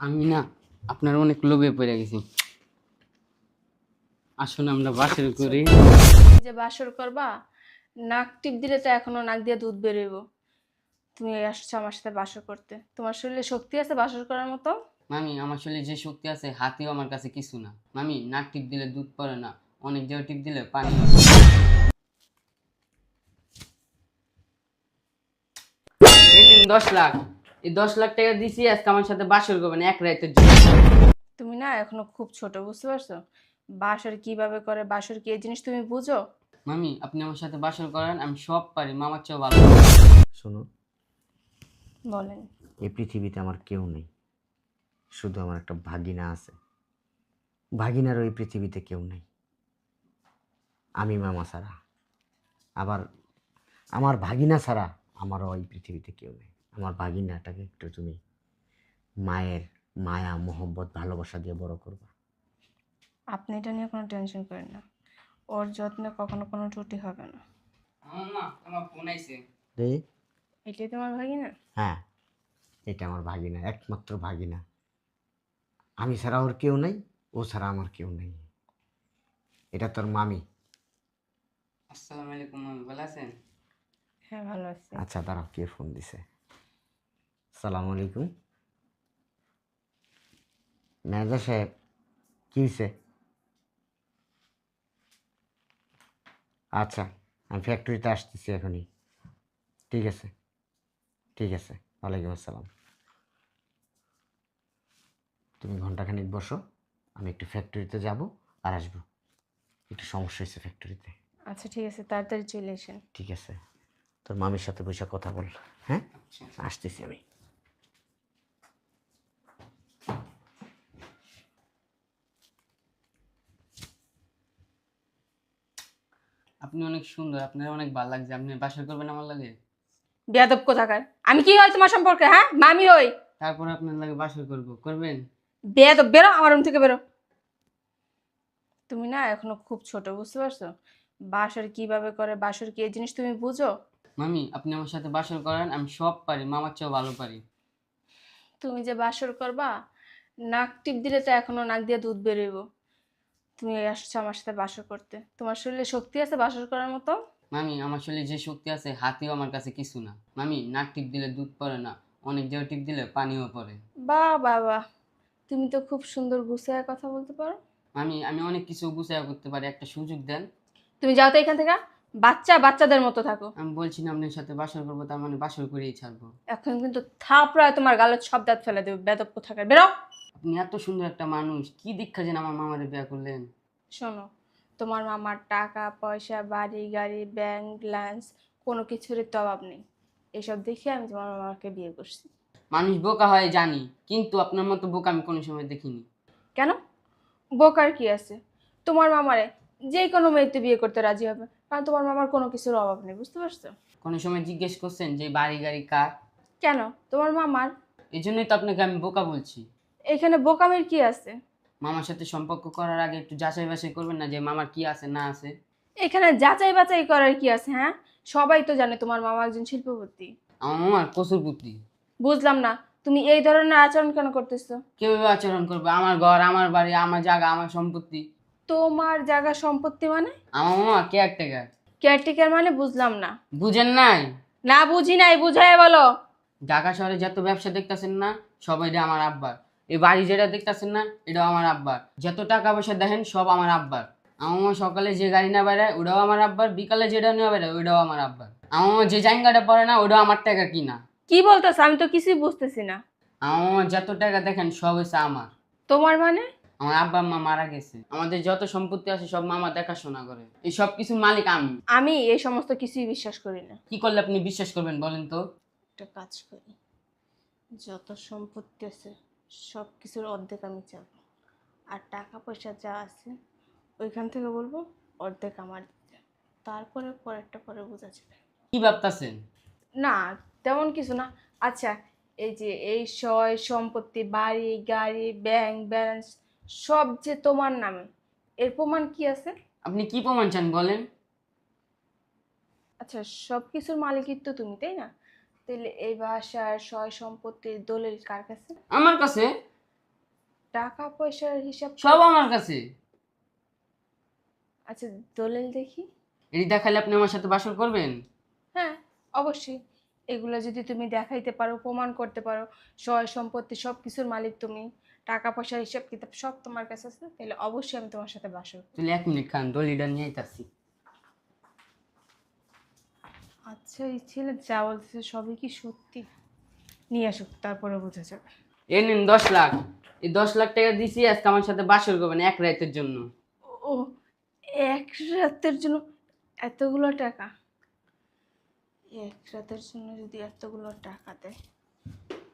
আমি না আপনার অনেক লোভে পড়ে গেছি। আসুন আমরা বাসর করি। যে বাসর করবা, নাক টিপ দিলে তো এখনো নাক দিয়ে দুধ বেরোইব। তুমি আসছো আমার সাথে বাসর করতে, তোমার শরীরে শক্তি আছে বাসর করার মতো? মামি, আমার শরীরে যে শক্তি আছে হাতিও আমার কাছে কিছু না। মামি, নাক টিপ দিলে দুধ পড়ে না, অনেক জায়গায় টিপ দিলে পানি হয়। এই নিন 10 লাখ। এই 10 লাখ টাকা দিছি, আজকে আমার সাথে বাসর করবেন এক রাতের জন্য। তুমি না এখনো খুব ছোট, বুঝতে পারছো? বাসর কিভাবে করে, বাসর কি এই জিনিস তুমি বুঝো? মামি, আপনি আমার সাথে বাসর করেন, আমি সব পারি, মামার চেয়েও ভালো। শোনো, বলেন। এই পৃথিবীতে আমার কেউ নেই, শুধু আমার একটা ভাগিনা আছে। ভাগিনারও এই পৃথিবীতে কেউ নেই, আমি মামা ছাড়া। আবার আমার ভাগিনা ছাড়া আমারও এই পৃথিবীতে কেউ নেই। আমার ভাগিনাটাকে একটু তুমি মায়ের মায়া মোহব্বত ভালোবাসা দিয়ে বড় করবা। আপনি এটা নিয়ে কোনো টেনশন করেন না, ওর যত্নে কখনো কোনো ত্রুটি হবে না। মামা, আমার ফোন আইছে। রে, এটাই তোমার ভাগি না? হ্যাঁ, এটা আমার ভাগিনা, একমাত্র ভাগিনা। আমি ছাড়া ওর কেউ নেই, ও ছাড়া আমার কেউ নেই। এটা তোর মামি। আসসালামু আলাইকুম মামি, ভালো আছেন? হ্যাঁ, ভালো আছি। আচ্ছা দাঁড়াও, কে ফোন দিছে? আসসালামু আলাইকুম। ম্যানেজার সাহেব, কী হয়েছে? আচ্ছা, আমি ফ্যাক্টরিতে আসতেছি এখনই। ঠিক আছে, ঠিক আছে। ওয়ালাইকুম আসসালাম। তুমি ঘন্টাখানিক বসো, আমি একটু ফ্যাক্টরিতে যাব আর আসবো। একটু সমস্যা হয়েছে ফ্যাক্টরিতে। আচ্ছা ঠিক আছে, তাড়াতাড়ি চলে এসেন। ঠিক আছে, তোর মামির সাথে বসে কথা বল। হ্যাঁ, আচ্ছা। আসতেছি আমি। আপনি অনেক সুন্দর, আপনার অনেক ভালো লাগছে। আপনি বাসর করবেন আমার লাগে? বেয়াদব কোথাকার! আমি কি হই তোমার সম্পর্কে? হ্যাঁ, মামি হই। তারপরে আপনার লাগে বাসর করবেন? বেয়াদব, বেরো আমার রুম থেকে, বেরো। তুমি না এখনো খুব ছোট, বুঝতে পারছো? বাসর কিভাবে করে, বাসর কি এই জিনিস তুমি বুঝো? মামি, আপনি আমার সাথে বাসর করেন, আমি সব পারি, মামার চেয়েও ভালো পারি। তুমি যে বাসর করবা, নাক টিপ দিলে তো এখনো নাক দিয়ে দুধ বেরোইব। তুমি আসছো আমার সাথে বাসর করতে, তোমার শরীরে শক্তি আছে বাসর করার মতো? মামি, আমার শরীরে যে শক্তি আছে হাতিও আমার কাছে কিছু না। মামি, নাক টিপ দিলে দুধ পড়ে না, অনেক জায়গায় টিপ দিলে পানিও পড়ে। বাহ বাহ বাহ, তুমি তো খুব সুন্দর গুছিয়ে কথা বলতে পারো। মামি, আমি অনেক কিছু গুছাইয়া করতে পারি, একটা সুযোগ দেন। তুমি যাও তো এখান থেকে, বাচ্চাদের মতো থাকো। আমি বলছি না আপনার সাথে বাসর করবো, তার মানে বাসর করেই ছাড়বো। এখন কিন্তু থাপড়ায় তোমার গালের সব দাঁত ফেলে দেবে, বেদব কোথাকার, বেরো। আপনি এত সুন্দর একটা মানুষ, কি দীক্ষা যেন আমার মামারে বিয়ে করলেন? শোনো, তোমার মামার টাকা পয়সা, বাড়ি গাড়ি, ব্যাংক ব্যালেন্স, কোনো কিছুরই তো অভাব নেই। এসব দেখে আমি তোমার মামাকে বিয়ে করছি। মানুষ বোকা হয় জানি, কিন্তু আপনার মতো বোকা আমি কোনো সময় দেখিনি। কেন? বোকার কি আছে? তোমার মামারে যে কোনো মেয়েতে বিয়ে করতে রাজি হবে, কারণ তোমার মামার কোনো কিছুর অভাব নেই, বুঝতে পারছো? কোনো সময় জিজ্ঞেস করছেন যে বাড়ি গাড়ি কার? কেন? তোমার মামার। এই জন্যই তো আপনাকে আমি বোকা বলছি। এখানে বোকামির কি আছে? মামার সাথে সম্পর্ক করার আগে একটু যাচাই বাছাই করবেন না যে মামার কি আছে না আছে? এখানে যাচাই বাছাই করার কি আছে? হ্যাঁ, সবাই তো জানে তোমার মামা একজন শিল্পপতি। আমার মামার কসুর পুত্রী। বুঝলাম না, তুমি এই ধরনের আচরণ কেন করতেছো? কিভাবে আচরণ করবে? আমার ঘর, আমার বাড়ি, আমার জায়গা, আমার সম্পত্তি। তোমার জায়গা সম্পত্তি মানে? আমার মামা কেয়ারটেকার। কেয়ারটেকার মানে? বুঝলাম না। বুঝেন নাই? না বুঝি নাই, বুঝাই বলো। ঢাকা শহরে যত ব্যবসা দেখতেছেন না, সব এটা আমার আব্বার। এই বাড়ি যেটা দেখতেছেন না, এটাও আমার আব্বার। যত টাকা পয়সা দেখেন সব আমার আব্বার। আমার মামা সকালে যে গাড়ি না বেড়ায় ওটাও আমার আব্বার, বিকালে যেটা নিয়ে বেড়ায় ওইটাও আমার আব্বার। আমার মামা যে জায়গাটা পড়ে না ওটাও আমার টাকা কিনা। কি বলতেছো? আমি তো কিছুই বুঝতেছি না। আমার মামা যত টাকা দেখেন সব হচ্ছে আমার। তোমার মানে? আমার আব্বা আম্মা মারা গেছে, আমাদের যত সম্পত্তি আছে সব মামা দেখাশোনা করে। এই সব কিছু মালিক আমি। আমি এই সমস্ত কিছুই বিশ্বাস করি না। কি করলে আপনি বিশ্বাস করবেন বলেন তো? একটা কাজ করি, যত সম্পত্তি আছে সব কিছুর অর্ধেক আমি চাবো, আর টাকা পয়সা যা আছে ওইখান থেকে বলবো অর্ধেক আমার দিতে। তারপরে পরেরটা পরে বোঝা যাবে। কি ভাবতাছেন? না, তেমন কিছু না। আচ্ছা, এই যে এই সয় সম্পত্তি, বাড়ি গাড়ি, ব্যাংক ব্যালেন্স সব যে তোমার নামে, এর প্রমাণ কি আছে? আপনি কি প্রমাণ চান বলেন? আচ্ছা, সব কিছুর মালিকই তো তুমি, তাই না? তাহলে এই বাসার সয় সম্পত্তির দলিল কার কাছে? আমার কাছে। টাকা পয়সার হিসাব সব আমার কাছে। আচ্ছা দলিল দেখি। এটি দেখালে আপনি আমার সাথে বাসর করবেন? হ্যাঁ অবশ্যই, এগুলো যদি তুমি দেখাইতে পারো, প্রমাণ করতে পারো, সয় সম্পত্তি সব কিছুর মালিক তুমি, টাকা পয়সার হিসাব কিতাব সব তোমার কাছে আছে, তাহলে অবশ্যই আমি তোমার সাথে বাসর করব। তাহলে 1 মিনিট খান, দলিলটা নিয়ে আইতাছি। আচ্ছা এই ছেলে যা বলতেছে সবই কি সত্যি? নিয়ে আসুক, তারপরে বোঝা যাবে। এই নিন 10 লাখ। এই 10 লাখ টাকা দিছি, আজকে আমার সাথে বাসর করবেন 1 রাতের জন্য। ও, এক রাতের জন্য এতগুলো টাকা? এক রাতের জন্য যদি এতগুলো টাকা দেয়,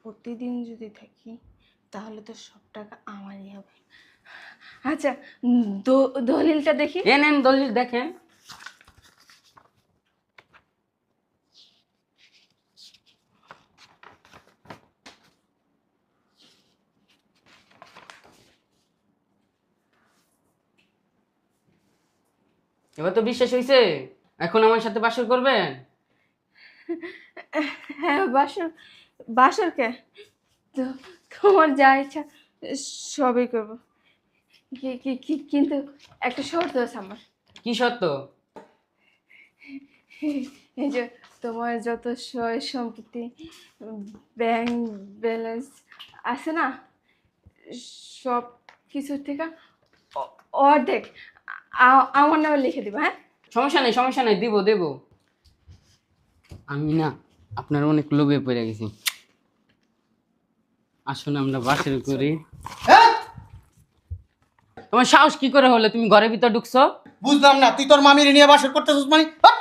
প্রতিদিন যদি থাকি, তাহলে তো সব টাকা আমারই হবে। আচ্ছা দলিলটা দেখি। এ নেন দলিল দেখেন। এবার তো বিশ্বাস হইছে, এখন আমার সাথে বাসর করবেন? হ্যাঁ বাসর, বাসর কে তো তোমার যা ইচ্ছা সবই করবো, কিন্তু একটা শর্ত আছে আমার। কি সত্য? এই যে তোমার যত সয় সম্পত্তি, ব্যাংক ব্যালেন্স আছে না, সব কিছুর থেকে অর্ধেক আমার নামে লিখে দিবা। হ্যাঁ সমস্যা নেই, সমস্যা নেই, দিব দেব। আমি না আপনার অনেক লোভে পড়ে গেছি। আসুন আমরা বাসর করি। তোমার সাহস কি করে হলো, তুমি ঘরের ভিতর ঢুকছো? বুঝলাম না, তুই তোর মামির নিয়ে বাসর করতেছিস মানে? হাট!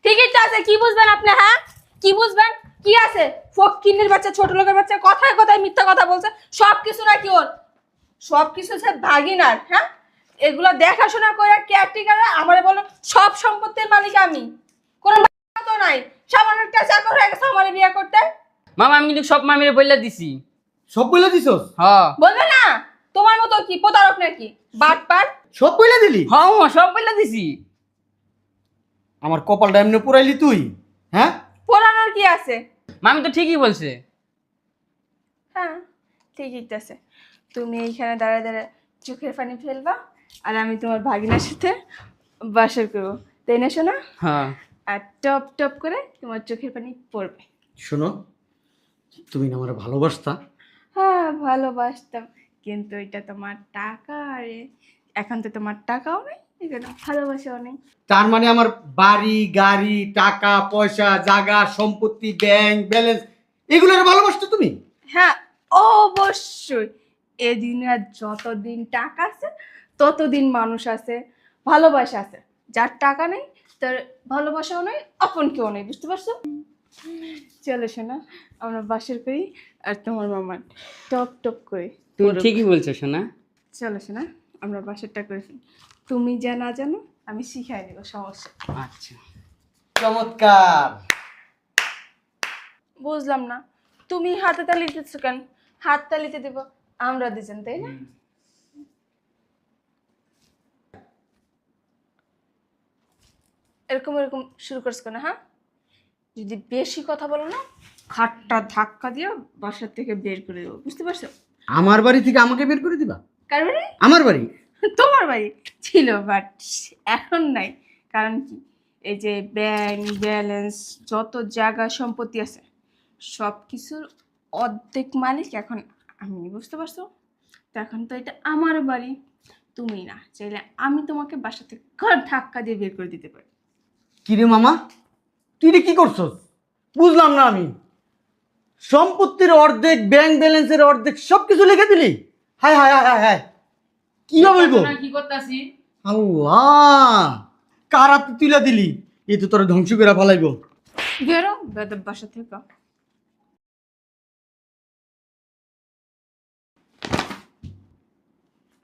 ঠিকই তো আছে, কি বুঝবেন আপনি? হ্যাঁ কি বুঝবেন? কি আছে? ফকিন্নির বাচ্চা, ছোট লোকের বাচ্চা, কথায় কথায় মিথ্যা কথা বলছে। সব কিছু নাকি ওর, সব কিছু সে ভাগিনার। হ্যাঁ এগুলো দেখাশোনা করে কেয়ারটেকার আমারে বলো সব সম্পত্তির মালিক আমি, কোনো তো নাই, সামান্য একটা চাকর হয়ে গেছে আমার বিয়ে করতে। মামা আমি কিন্তু সব মামিরে বইলা দিছি। সব বইলা দিছস? হ্যাঁ বলবে না? তোমার মতো কি প্রতারক নাকি, বাটপার? সব বইলা দিলি? হ্যাঁ মামা সব বইলা দিছি। আমার কপালটা এমনি পুরাইলি তুই, হ্যাঁ? পোড়ানোর কি আছে? মামি তো ঠিকই বলছে। হ্যাঁ ঠিকই তো আছে। তুমি এইখানে দাঁড়ায় দাঁড়ায় চোখের পানি ফেলবা, আর আমি তোমার ভাগিনার সাথে বাসর করবো, তাই না শোনা? হ্যাঁ আর টপ টপ করে তোমার চোখের পানি পড়বে। শোনো, তুমি না আমার ভালোবাসতা। হ্যাঁ ভালোবাসতাম, কিন্তু এটা তোমার টাকা, আরে এখন তো তোমার টাকাও নেই, এখানে ভালোবাসাও নেই। তার মানে আমার বাড়ি গাড়ি টাকা পয়সা জায়গা সম্পত্তি ব্যাংক ব্যালেন্স এগুলোর ভালোবাসতো তুমি? হ্যাঁ অবশ্যই, এদিন আর যতদিন টাকা আছে ততদিন মানুষ আছে, ভালোবাসা আছে। যার টাকা নেই তার ভালোবাসাও নেই, আপন কেউ নেই, বুঝতে পারছো? চলো শোনা, আমরা বাসর করি আর তোমার মামার টপ টপ করি। তুমি ঠিকই বলছো সোনা। চলো শোনা, আমরা বাসরটা করে ফেলি। তুমি যা না জানো আমি শিখাই দেবো, সমস্যা নেই। আচ্ছা চমৎকার। বুঝলাম না, তুমি হাতে তালি দিচ্ছ কেন? হাত তালিতে দেবো আমরা দুজন, তাই না? এরকম এরকম শুরু করছো না? হ্যাঁ যদি বেশি কথা বলো না, খাটটা ধাক্কা দিয়ে বাসার থেকে বের করে দেবো, বুঝতে পারছো? আমার বাড়ি থেকে আমাকে বের করে দিবা? কার বাড়ি? আমার বাড়ি? তোমার বাড়ি ছিল বাট এখন নাই। কারণ কি, এই যে ব্যাংক ব্যালেন্স যত জায়গা সম্পত্তি আছে সব কিছুর অর্ধেক মালিক এখন আমি, বুঝতে পারছো? তো এখন তো এটা আমার বাড়ি, তুমি না চাইলে আমি তোমাকে বাসা থেকে ঘর ধাক্কা দিয়ে বের করে দিতে পারি। কিরে মামা, তুই এটা কি করছস? বুঝলাম না আমি। সম্পত্তির অর্ধেক ব্যাংক ব্যালেন্সের অর্ধেক সবকিছু লিখে দিলি? হায় হায় হায় হায় হায়, কিভাবে হইব? কি করতেছি? আল্লাহ, কারা তুই তুইলা দিলি? এই তো তোরা ধ্বংস করে ফেলাইব। বেরো বেদব বাসা থেকে।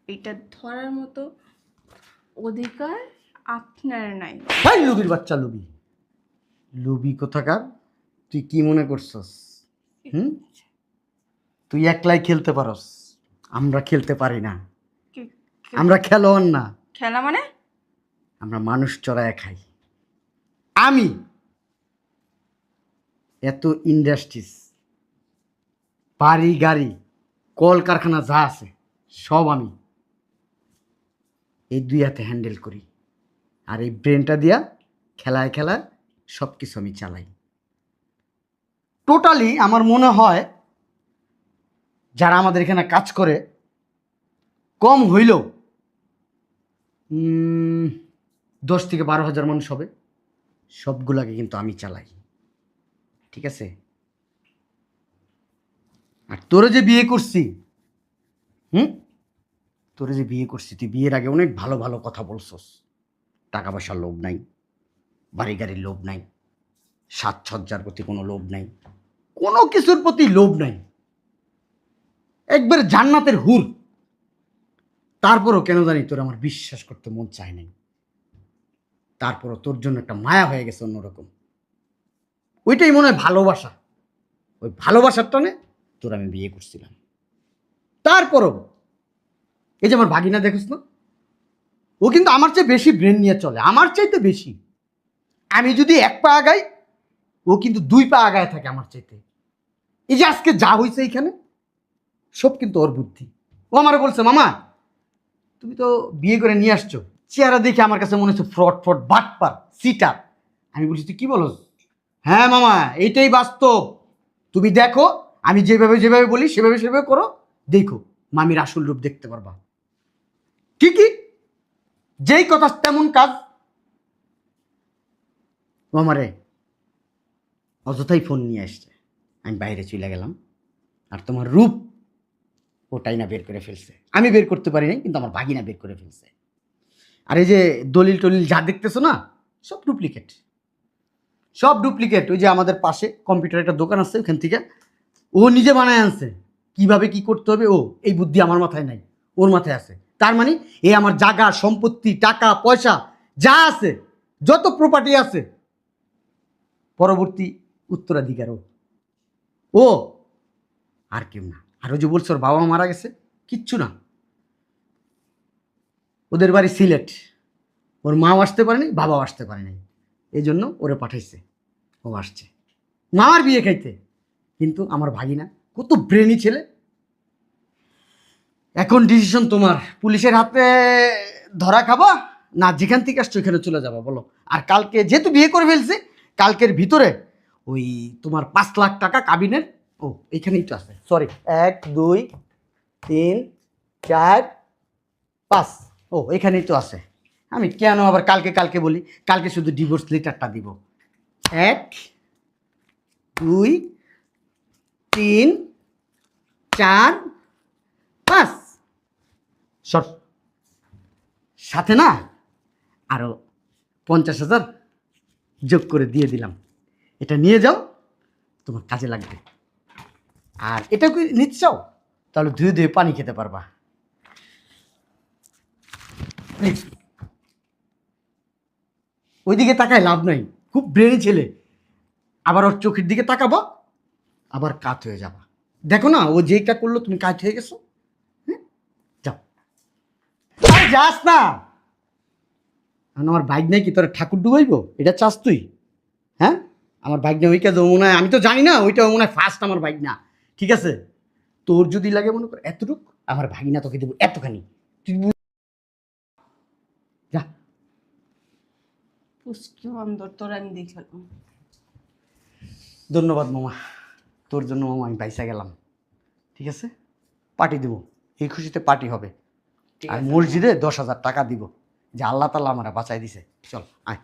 এটা ধরার মতো অধিকার আপনার নাই। হাই লুবির বাচ্চা, লুবি লুবি কোথাকার। তুই কি মনে করছস? হুম, তুই একলাই খেলতে পারস, আমরা খেলতে পারি না। কি- আমরা খেলোয়াড় না, খেলা মানে? আমরা মানুষ চড়ায় খাই। আমি এত ইন্ডাস্ট্রিজ বাড়ি গাড়ি কলকারখানা যা আছে সব আমি এই দুই হাতে হ্যান্ডেল করি, আর এই ব্রেনটা দিয়া খেলায় খেলায় সব কিছু আমি চালাই। টোটালি আমার মনে হয় যারা আমাদের এখানে কাজ করে কম হইলেও 10 থেকে 12 হাজার মানুষ হবে, সবগুলাকে কিন্তু আমি চালাই। ঠিক আছে? আর তোরে যে বিয়ে করছি, তোরে যে বিয়ে করছি, তুই বিয়ের আগে অনেক ভালো ভালো কথা বলছস। টাকা পয়সার লোভ নাই, বাড়ি গাড়ির লোভ নাই, সাজসজ্জার প্রতি কোনো লোভ নাই, কোনো কিছুর প্রতি লোভ নাই, একবার জান্নাতের হুর। তারপরও কেন জানি তোর আমার বিশ্বাস করতে মন চায় নাই। তারপরও তোর জন্য একটা মায়া হয়ে গেছে অন্যরকম। ওইটাই মনে হয় ভালোবাসা। ওই ভালোবাসার টানে তোর আমি বিয়ে করছিলাম। তারপরও এই যে আমার ভাগিনা দেখোস না, ও কিন্তু আমার চেয়ে বেশি ব্রেন নিয়ে চলে, আমার চাইতে বেশি। আমি যদি 1 পা আগাই, ও কিন্তু 2 পা আগায় থাকে আমার চাইতে। এই যে আজকে যা হয়েছে এইখানে, সব কিন্তু ওর বুদ্ধি। ও আমারে বলছে, মামা তুমি তো বিয়ে করে নিয়ে আসছো, চেহারা দেখে আমার কাছে মনে হচ্ছে ফ্রড বাটপার সিটার। আমি বলছি তুই কি বলস? হ্যাঁ মামা, এইটাই বাস্তব। তুমি দেখো, আমি যেভাবে যেভাবে বলি সেভাবে সেভাবে করো, দেখো মামির আসল রূপ দেখতে পারবা। ঠিকই, যেই কথা তেমন কাজ। ও আমারে অযথাই ফোন নিয়ে আসছে, আমি বাইরে চলে গেলাম, আর তোমার রূপ ওটাই না বের করে ফেলছে। আমি বের করতে পারি নাই, কিন্তু আমার ভাগিনা বের করে ফেলছে। আর এই যে দলিল টলিল যা দেখতেছো না, সব ডুপ্লিকেট, সব ডুপ্লিকেট। ওই যে আমাদের পাশে কম্পিউটার একটা দোকান আছে, ওখান থেকে ও নিজে বানায় আনছে। কিভাবে কি করতে হবে ও এই বুদ্ধি আমার মাথায় নাই, ওর মাথায় আছে। তার মানে এ আমার জায়গা সম্পত্তি টাকা পয়সা যা আছে, যত প্রপার্টি আছে, পরবর্তী উত্তরাধিকার ও, আর কেউ না। আর ওই যে বলছো ওর বাবা মারা গেছে, কিচ্ছু না। ওদের বাড়ি সিলেট, ওর মাও আসতে পারেনি, বাবাও আসতে পারেনি, এই জন্য ওরে পাঠাইছে, ও আসছে মামার বিয়ে খাইতে। কিন্তু আমার ভাগিনা কত ব্রেনি ছেলে। এখন ডিসিশন তোমার, পুলিশের হাতে ধরা খাবা না যেখান থেকে আসছো ওইখানে চলে যাবা বলো। আর কালকে যেহেতু বিয়ে করে ফেলছি, কালকের ভিতরে ওই তোমার 5 লাখ টাকা কাবিনের, ও এইখানেই তো আছে, সরি 1 2 3 4 5, ও এখানেই তো আছে। আমি কেন আবার কালকে কালকে বলি? কালকে শুধু ডিভোর্স লেটারটা দিব। 1 2 3 4 5, শর্ট সাথে না আরো 50,000 যোগ করে দিয়ে দিলাম। এটা নিয়ে যাও, তোমার কাজে লাগবে। আর এটা কি নিতে চাও, তাহলে ধুয়ে ধুয়ে পানি খেতে পারবা। প্লিজ ওইদিকে তাকায় লাভ নাই, খুব ব্রেনি ছেলে। আবার ওর চোখের দিকে তাকাবো, আবার কাত হয়ে যাবা। দেখো না ও যেটা করলো তুমি কাত হয়ে গেছো। হ্যাঁ যাও, আরে যাস না। এখন আমার বাইক নাই কি তোর ঠাকুর ডুবাইবো, এটা চাস তুই? হ্যাঁ, আমার বাইক না ওই কাজ মনে হয়, আমি তো জানি না, ওইটা মনে হয় ফার্স্ট আমার বাইক না। ঠিক আছে, তোর যদি লাগে মনে কর এতটুক, আমার ভাগিনা তোকে দেবো এতখানি, তুই যা। পুষ্টি অন্দর তোর আমি দেখালাম। ধন্যবাদ মামা, তোর জন্য মামা আমি পয়সা গেলাম। ঠিক আছে, পার্টি দিব, এই খুশিতে পার্টি হবে। ঠিক আর আছে, মসজিদে 10,000 টাকা দিব, যে আল্লাহ তাআলা আমারা বাঁচাই দিছে। চল আয়।